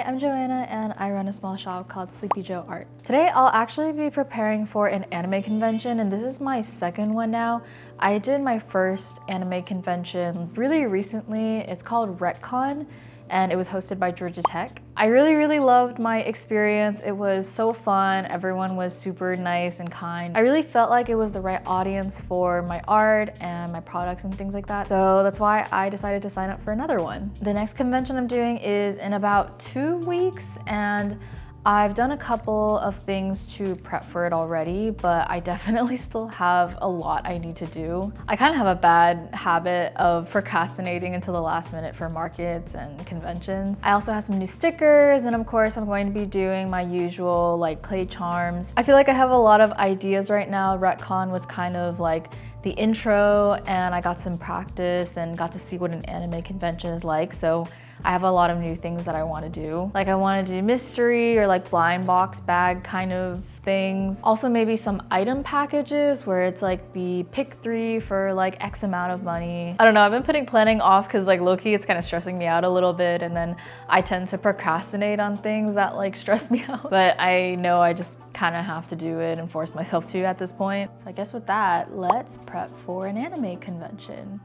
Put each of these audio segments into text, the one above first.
I'm Joanna and I run a small shop called Sleepy Joe Art. Today I'll actually be preparing for an anime convention, and this is my second one now. I did my first anime convention really recently. It's called RetCon and it was hosted by Georgia Tech. I really loved my experience. It was so fun. Everyone was super nice and kind. I really felt like it was the right audience for my art and my products and things like that. So that's why I decided to sign up for another one. The next convention I'm doing is in about 2 weeks, and I've done a couple of things to prep for it already, but I definitely still have a lot I need to do. I kind of have a bad habit of procrastinating until the last minute for markets and conventions. I also have some new stickers, and of course I'm going to be doing my usual like clay charms. I feel like I have a lot of ideas right now. RetCon was kind of like the intro, and I got some practice and got to see what an anime convention is like. So I have a lot of new things that I want to do. Like I want to do mystery or like blind box bag kind of things. Also maybe some item packages where it's like the pick 3 for like X amount of money. I don't know, I've been putting planning off because like low-key it's kind of stressing me out a little bit, and then I tend to procrastinate on things that like stress me out. But I know I just kind of have to do it and force myself to at this point. So I guess with that, let's prep for an anime convention.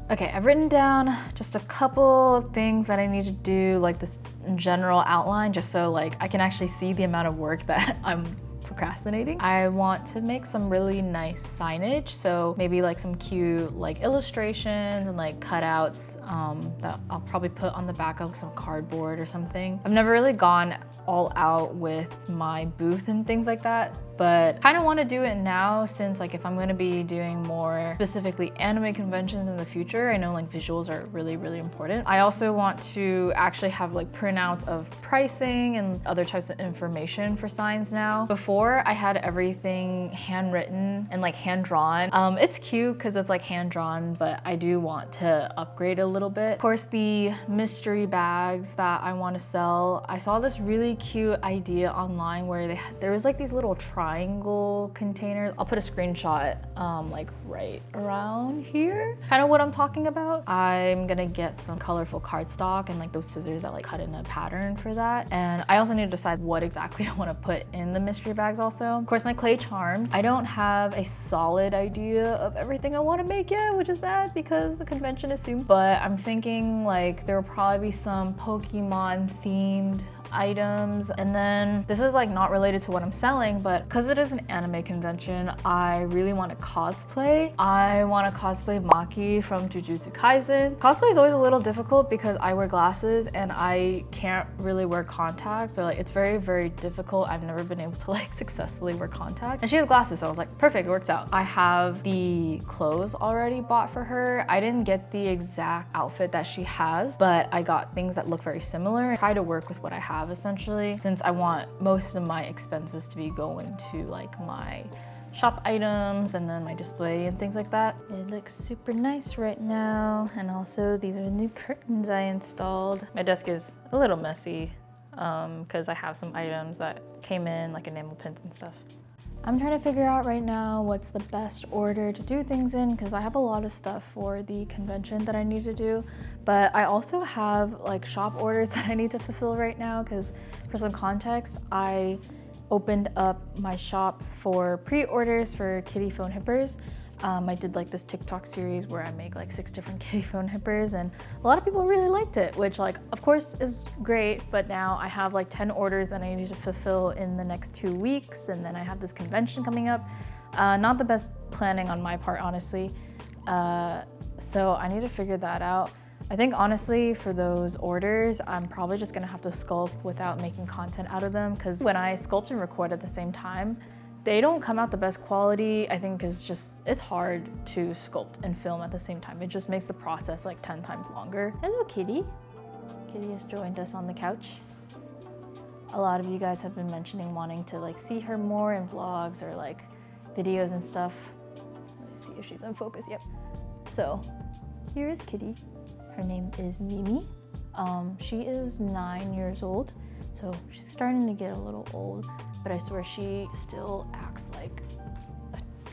Okay, I've written down just a couple of things that I need to do, like this general outline, just so like I can actually see the amount of work that I'm procrastinating. I want to make some really nice signage, so maybe like some cute like illustrations and like cutouts that I'll probably put on the back of some cardboard or something. I've never really gone all out with my booth and things like that, but kind of want to do it now, since like if I'm going to be doing more specifically anime conventions in the future, I know like visuals are really important. I also want to actually have like printouts of pricing and other types of information for signs now. Before I had everything handwritten and like hand drawn. It's cute because it's like hand drawn, but I do want to upgrade a little bit. Of course, the mystery bags that I want to sell, I saw this really cute idea online where there was like these little triangle containers. I'll put a screenshot like right around here. Kind of what I'm talking about. I'm gonna get some colorful cardstock and like those scissors that like cut in a pattern for that. And I also need to decide what exactly I want to put in the mystery bags also. Of course, my clay charms. I don't have a solid idea of everything I want to make yet, which is bad because the convention is soon. But I'm thinking like there will probably be some Pokemon themed items, and then this is like not related to what I'm selling, but because it is an anime convention, I really want to cosplay. I want to cosplay Maki from Jujutsu Kaisen. Cosplay is always a little difficult because I wear glasses and I can't really wear contacts, or like it's very difficult. I've never been able to like successfully wear contacts, and she has glasses, so I was like, perfect, it works out. I have the clothes already bought for her. I didn't get the exact outfit that she has, but I got things that look very similar. I try to work with what I have essentially, since I want most of my expenses to be going to like my shop items and then my display and things like that. It looks super nice right now. And also these are the new curtains I installed. My desk is a little messy because I have some items that came in, like enamel pins and stuff. I'm trying to figure out right now what's the best order to do things in, because I have a lot of stuff for the convention that I need to do, but I also have like shop orders that I need to fulfill right now, because for some context, I opened up my shop for pre-orders for kitty phone hippers. I did like this TikTok series where I make like 6 different kitty phone hippers, and a lot of people really liked it, which like of course is great, but now I have like 10 orders that I need to fulfill in the next 2 weeks, and then I have this convention coming up. Not the best planning on my part, honestly. So I need to figure that out. I think honestly for those orders, I'm probably just gonna have to sculpt without making content out of them, because when I sculpt and record at the same time, they don't come out the best quality. I think it's hard to sculpt and film at the same time. It just makes the process like 10 times longer. Hello, Kitty. Kitty has joined us on the couch. A lot of you guys have been mentioning wanting to like see her more in vlogs or like videos and stuff. Let's see if she's in focus. Yep. So here is Kitty. Her name is Mimi. She is 9 years old, so she's starting to get a little old, but I swear she still acts like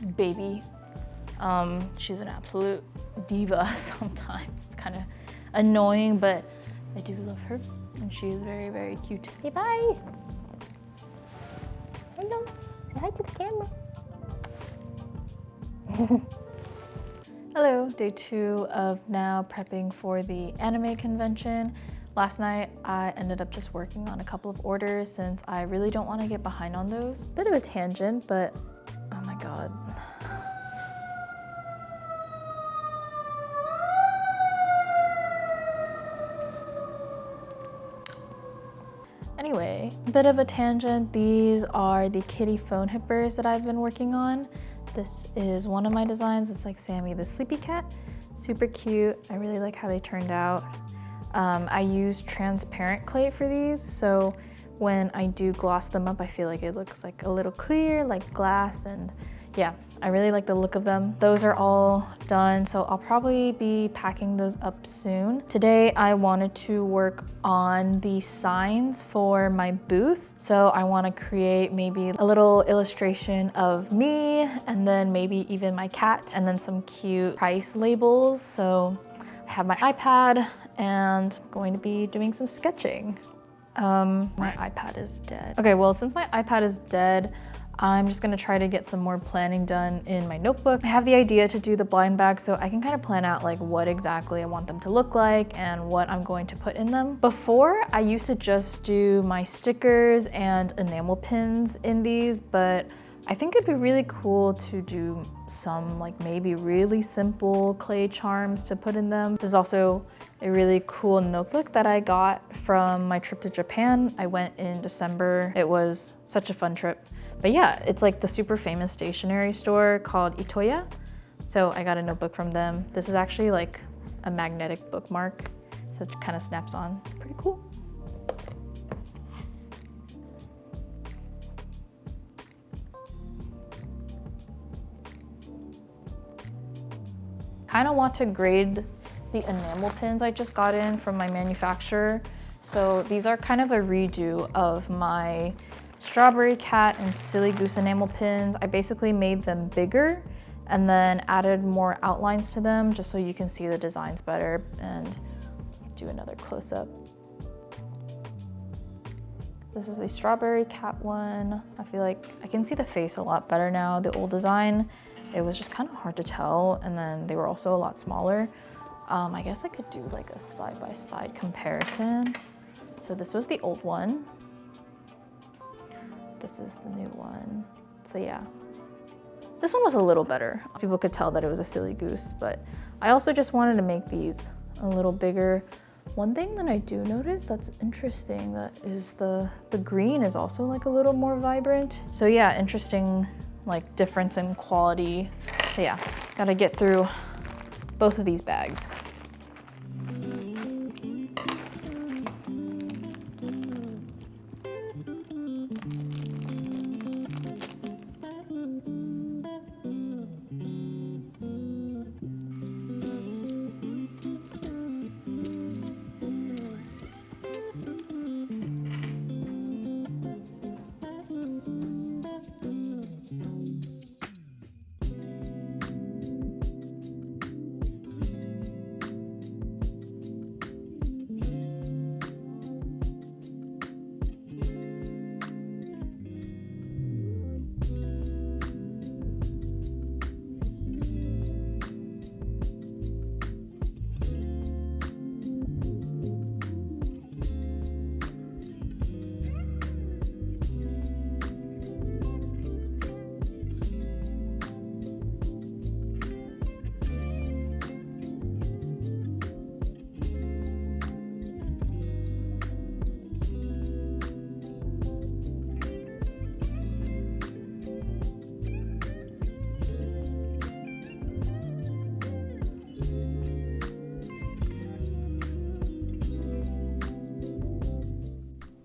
a baby. She's an absolute diva sometimes. It's kind of annoying, but I do love her and she is very, very cute. Say bye. Hello, say hi to the camera. Hello, day 2 of now prepping for the anime convention. Last night, I ended up just working on a couple of orders since I really don't want to get behind on those. Bit of a tangent, but oh my god. Anyway, bit of a tangent. These are the kitty phone hippers that I've been working on. This is one of my designs. It's like Sammy the sleepy cat. Super cute. I really like how they turned out. I use transparent clay for these, so when I do gloss them up, I feel like it looks like a little clear, like glass, and yeah, I really like the look of them. Those are all done, so I'll probably be packing those up soon. Today, I wanted to work on the signs for my booth. So I want to create maybe a little illustration of me, and then maybe even my cat, and then some cute price labels. So I have my iPad, and I'm going to be doing some sketching. My iPad is dead. Okay, well, since my iPad is dead, I'm just gonna try to get some more planning done in my notebook. I have the idea to do the blind bags so I can kind of plan out like what exactly I want them to look like and what I'm going to put in them. Before, I used to just do my stickers and enamel pins in these, but I think it'd be really cool to do some like maybe really simple clay charms to put in them. There's also a really cool notebook that I got from my trip to Japan. I went in December. It was such a fun trip. But yeah, it's like the super famous stationery store called Itoya. So I got a notebook from them. This is actually like a magnetic bookmark. So it kind of snaps on. Pretty cool. Kind of want to grade the enamel pins I just got in from my manufacturer. So these are kind of a redo of my strawberry cat and silly goose enamel pins. I basically made them bigger and then added more outlines to them just so you can see the designs better, and do another close-up. This is the strawberry cat one. I feel like I can see the face a lot better now. The old design, it was just kind of hard to tell, and then they were also a lot smaller. I guess I could do like a side-by-side comparison. So this was the old one. This is the new one. So yeah, this one was a little better. People could tell that it was a silly goose, but I also just wanted to make these a little bigger. One thing that I do notice that's interesting, that is the green is also like a little more vibrant. So yeah, interesting like difference in quality. But yeah, gotta get through both of these bags.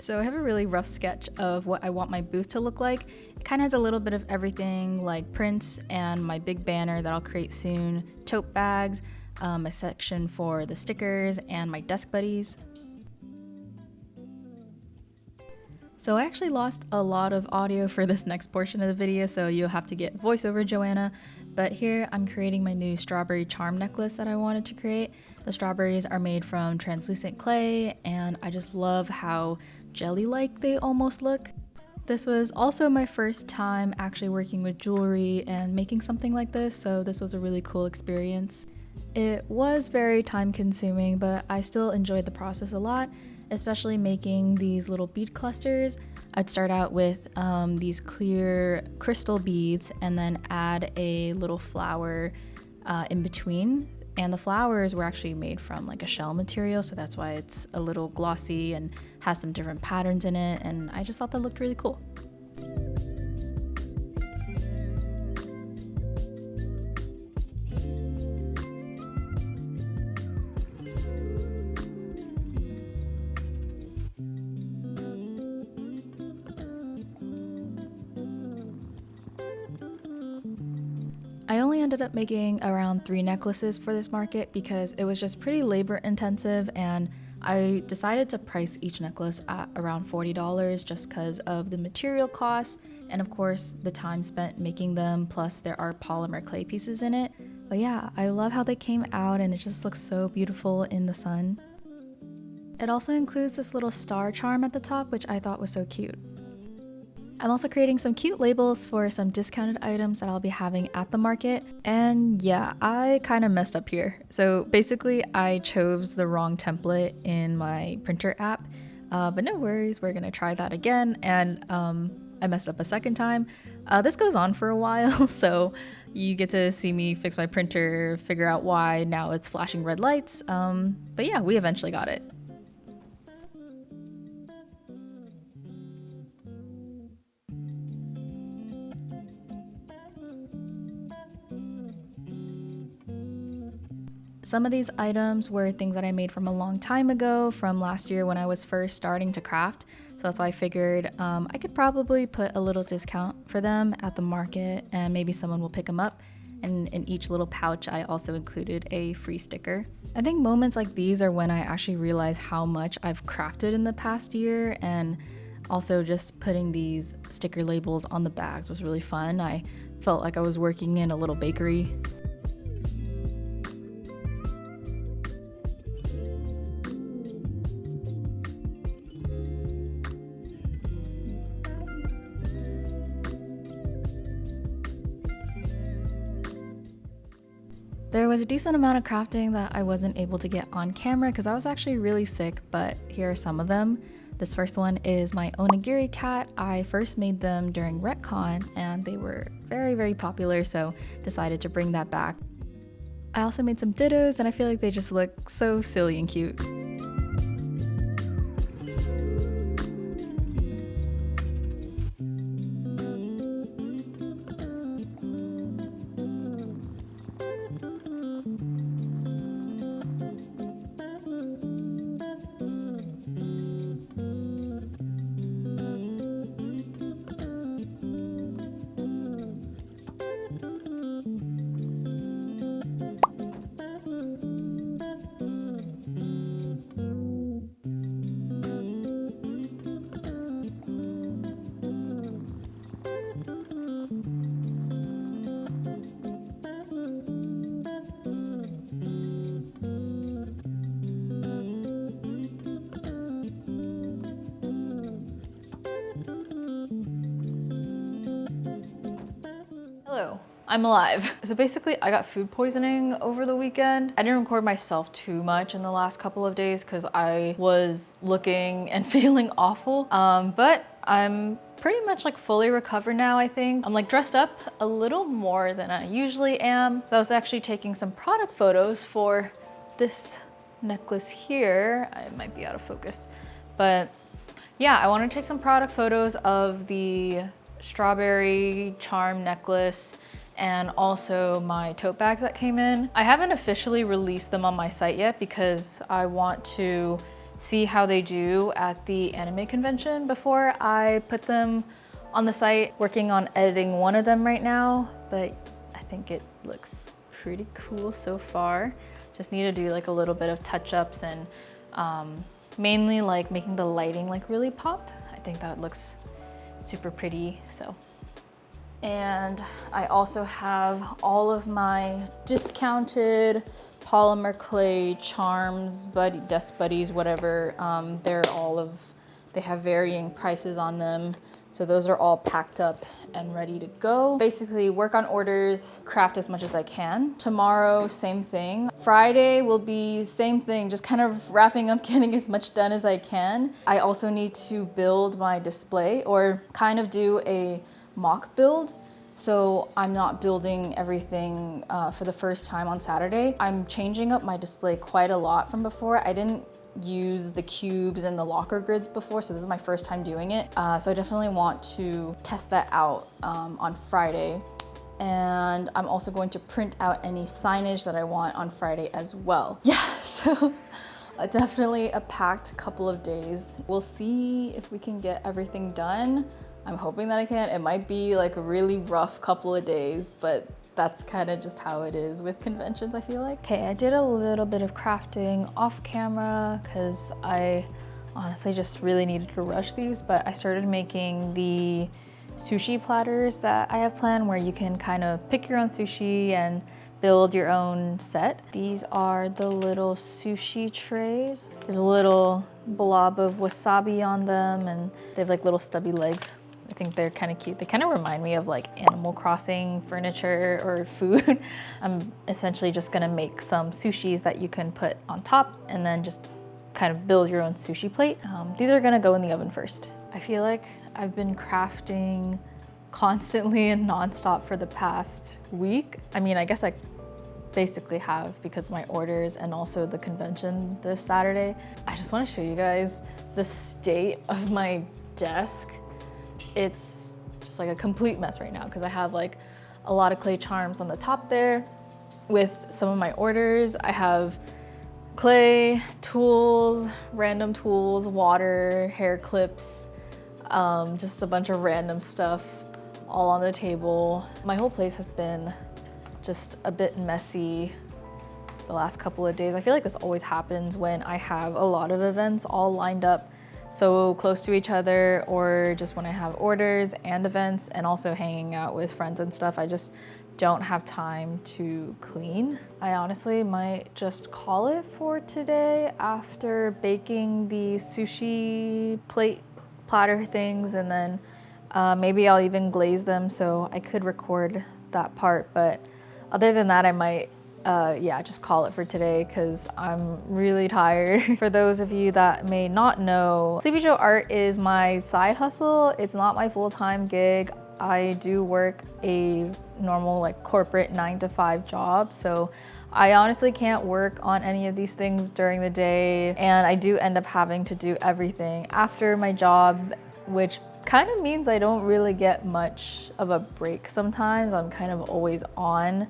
So I have a really rough sketch of what I want my booth to look like. It kind of has a little bit of everything, like prints and my big banner that I'll create soon, tote bags, a section for the stickers, and my desk buddies. So I actually lost a lot of audio for this next portion of the video, so you'll have to get voiceover Joanna. But here I'm creating my new strawberry charm necklace that I wanted to create. The strawberries are made from translucent clay, and I just love how jelly-like they almost look. This was also my first time actually working with jewelry and making something like this, so this was a really cool experience. It was very time consuming, but I still enjoyed the process a lot, especially making these little bead clusters. I'd start out with these clear crystal beads and then add a little flower in between. And the flowers were actually made from like a shell material, so that's why it's a little glossy and has some different patterns in it, and I just thought that looked really cool. I only ended up making around 3 necklaces for this market because it was just pretty labor intensive, and I decided to price each necklace at around $40 just because of the material costs and of course the time spent making them, plus there are polymer clay pieces in it. But yeah, I love how they came out and it just looks so beautiful in the sun. It also includes this little star charm at the top, which I thought was so cute. I'm also creating some cute labels for some discounted items that I'll be having at the market. And yeah, I kind of messed up here. So basically I chose the wrong template in my printer app, but no worries, we're gonna try that again. And I messed up a second time. This goes on for a while, so you get to see me fix my printer, figure out why now it's flashing red lights. But yeah, we eventually got it. Some of these items were things that I made from a long time ago, from last year when I was first starting to craft. So that's why I figured I could probably put a little discount for them at the market and maybe someone will pick them up. And in each little pouch, I also included a free sticker. I think moments like these are when I actually realize how much I've crafted in the past year, and also just putting these sticker labels on the bags was really fun. I felt like I was working in a little bakery. There was a decent amount of crafting that I wasn't able to get on camera because I was actually really sick, but here are some of them. This first one is my onigiri cat. I first made them during RecCon and they were very, very popular, so decided to bring that back. I also made some dittos and I feel like they just look so silly and cute. Hello, I'm alive. So basically I got food poisoning over the weekend. I didn't record myself too much in the last couple of days because I was looking and feeling awful. But I'm pretty much like fully recovered now, I think. I'm like dressed up a little more than I usually am. So I was actually taking some product photos for this necklace here. It might be out of focus, but yeah, I want to take some product photos of the strawberry charm necklace and also my tote bags that came in. I haven't officially released them on my site yet because I want to see how they do at the anime convention before I put them on the site. Working on editing one of them right now, but I think it looks pretty cool so far. Just need to do like a little bit of touch-ups and mainly like making the lighting like really pop. I think that looks super pretty, so. And I also have all of my discounted polymer clay charms, desk buddies, whatever. They have varying prices on them. So those are all packed up and ready to go. Basically work on orders, craft as much as I can. Tomorrow, same thing. Friday will be same thing, just kind of wrapping up, getting as much done as I can. I also need to build my display or kind of do a mock build. So I'm not building everything for the first time on Saturday. I'm changing up my display quite a lot from before. I didn't use the cubes and the locker grids before, so this is my first time doing it. So I definitely want to test that out on Friday. And I'm also going to print out any signage that I want on Friday as well. Yeah, so definitely a packed couple of days. We'll see if we can get everything done. I'm hoping that I can. It might be like a really rough couple of days, but that's kind of just how it is with conventions, I feel like. Okay, I did a little bit of crafting off camera because I honestly just really needed to rush these, but I started making the sushi platters that I have planned where you can kind of pick your own sushi and build your own set. These are the little sushi trays. There's a little blob of wasabi on them and they have like little stubby legs. I think they're kind of cute. They kind of remind me of like Animal Crossing furniture or food. I'm essentially just gonna make some sushis that you can put on top and then just kind of build your own sushi plate. These are gonna go in the oven first. I feel like I've been crafting constantly and nonstop for the past week. I mean, I guess I basically have because my orders and also the convention this Saturday. I just wanna show you guys the state of my desk. It's just like a complete mess right now because I have like a lot of clay charms on the top there with some of my orders. I have clay, tools, random tools, water, hair clips, just a bunch of random stuff all on the table. My whole place has been just a bit messy the last couple of days. I feel like this always happens when I have a lot of events all lined up so close to each other, or just when I have orders and events and also hanging out with friends and stuff. I just don't have time to clean. I honestly might just call it for today after baking the sushi plate platter things, and then maybe I'll even glaze them so I could record that part. But other than that, I might yeah, just call it for today because I'm really tired. For those of you that may not know, Sleepy Joe Art is my side hustle. It's not my full-time gig. I do work a normal like corporate 9-to-5 job. So I honestly can't work on any of these things during the day. And I do end up having to do everything after my job, which kind of means I don't really get much of a break sometimes. I'm kind of always on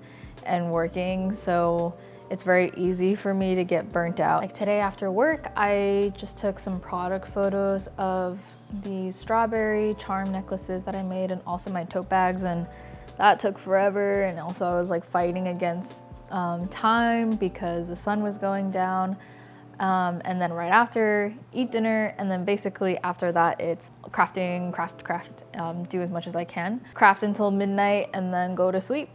and working, so it's very easy for me to get burnt out. Like today after work, I just took some product photos of these strawberry charm necklaces that I made and also my tote bags, and that took forever. And also I was like fighting against time because the sun was going down. And then right after, eat dinner, and then basically after that, it's crafting, craft, do as much as I can. Craft until midnight and then go to sleep.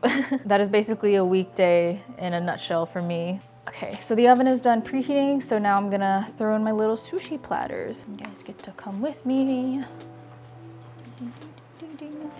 That is basically a weekday in a nutshell for me. Okay, so the oven is done preheating, so now I'm gonna throw in my little sushi platters. You guys get to come with me. Ding, ding, ding, ding.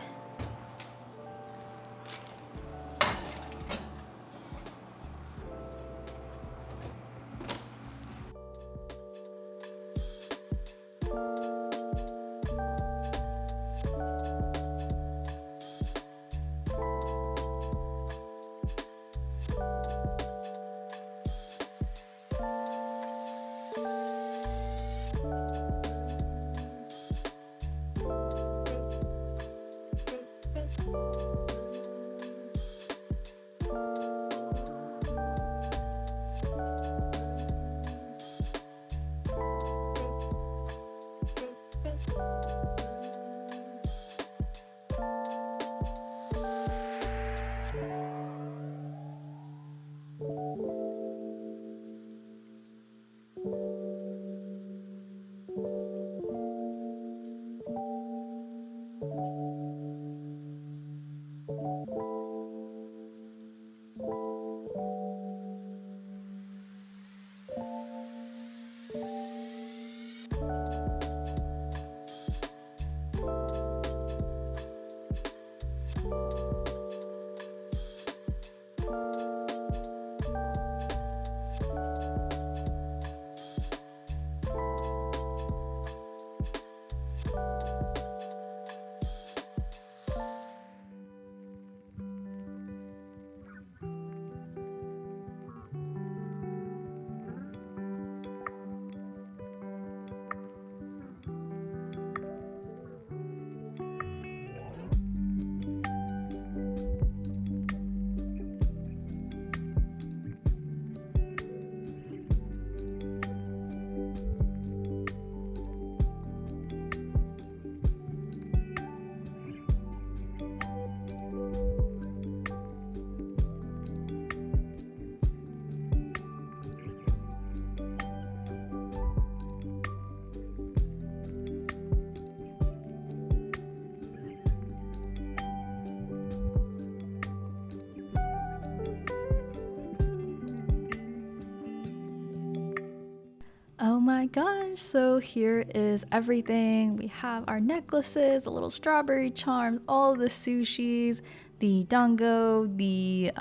my gosh, so here is everything. We have our necklaces, the little strawberry charms, all the sushis, the dango, the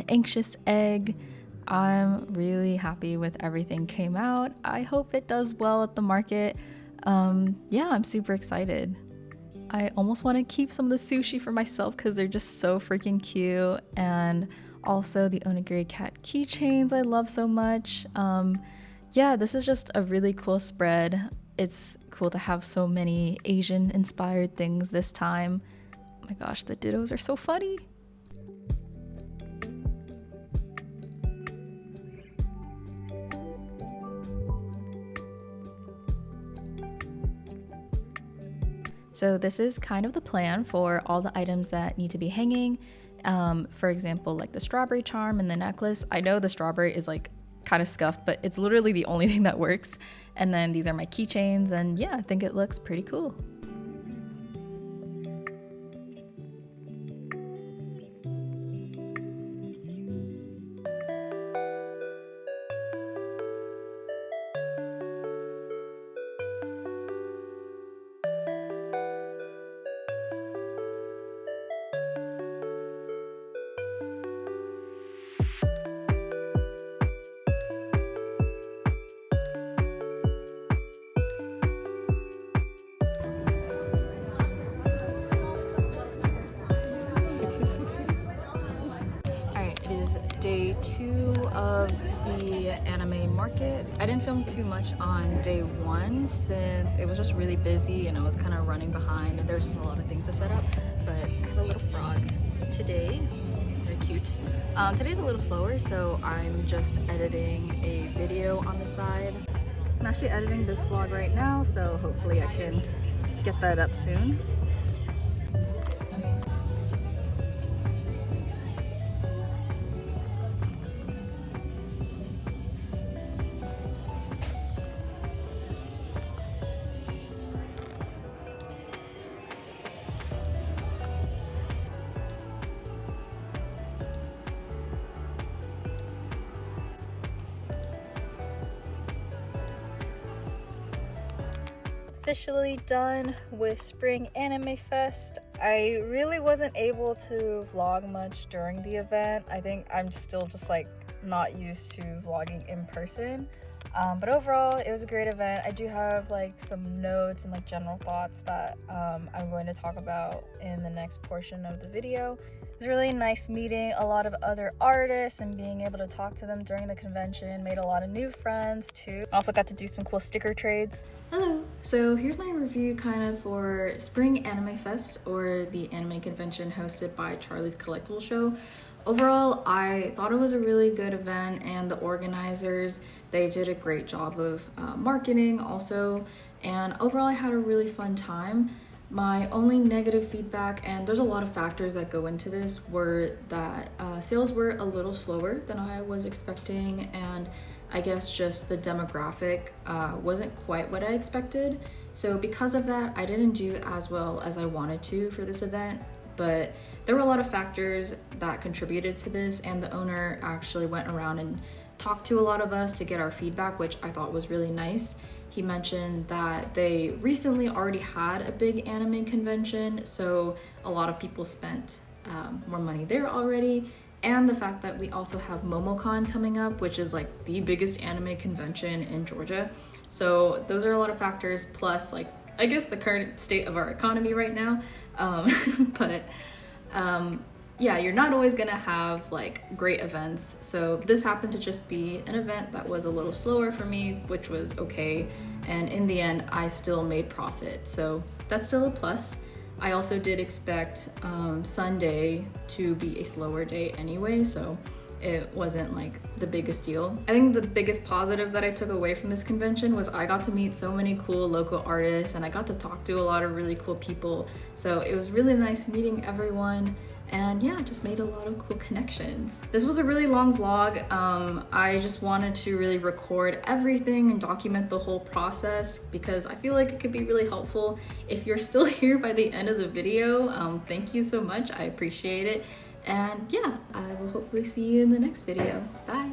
anxious egg. I'm really happy with everything came out. I hope it does well at the market. Yeah, I'm super excited. I almost want to keep some of the sushi for myself because they're just so freaking cute. And also the onigiri cat keychains I love so much. Yeah, this is just a really cool spread. It's cool to have so many Asian inspired things this time. Oh my gosh, the dittos are so funny. So this is kind of the plan for all the items that need to be hanging. For example, like the strawberry charm and the necklace. I know the strawberry is like kind of scuffed, but it's literally the only thing that works. And then these are my keychains, and yeah, I think it looks pretty cool. Day 2 of the anime market. I didn't film too much on day 1 since it was just really busy and I was kind of running behind and there's just a lot of things to set up, but I have a little frog today. Very cute. Today's a little slower, so I'm just editing a video on the side. I'm actually editing this vlog right now, so hopefully I can get that up soon. Officially done with Spring Anime Fest. I really wasn't able to vlog much during the event. I think I'm still just like not used to vlogging in person. But overall, it was a great event. I do have like some notes and like general thoughts that I'm going to talk about in the next portion of the video. It was really nice meeting a lot of other artists and being able to talk to them during the convention. Made a lot of new friends too. Also got to do some cool sticker trades. Hello! So here's my review kind of for Spring Anime Fest, or the anime convention hosted by Charlie's Collectible Show. Overall, I thought it was a really good event, and the organizers, they did a great job of marketing also, and overall I had a really fun time. My only negative feedback, and there's a lot of factors that go into this, were that sales were a little slower than I was expecting, and I guess just the demographic wasn't quite what I expected. So because of that, I didn't do as well as I wanted to for this event, but there were a lot of factors that contributed to this, and the owner actually went around and talked to a lot of us to get our feedback, which I thought was really nice. He mentioned that they recently already had a big anime convention, so a lot of people spent more money there already, and the fact that we also have MomoCon coming up, which is like the biggest anime convention in Georgia. So those are a lot of factors, plus like I guess the current state of our economy right now. Yeah, you're not always gonna have like great events, so this happened to just be an event that was a little slower for me, which was okay, and in the end I still made profit, so that's still a plus. I also did expect Sunday to be a slower day anyway, so it wasn't like the biggest deal. I think the biggest positive that I took away from this convention was I got to meet so many cool local artists, and I got to talk to a lot of really cool people, so it was really nice meeting everyone. And yeah, just made a lot of cool connections. This was a really long vlog. I just wanted to really record everything and document the whole process because I feel like it could be really helpful. If you're still here by the end of the video, thank you so much. I appreciate it. And yeah, I will hopefully see you in the next video. Bye.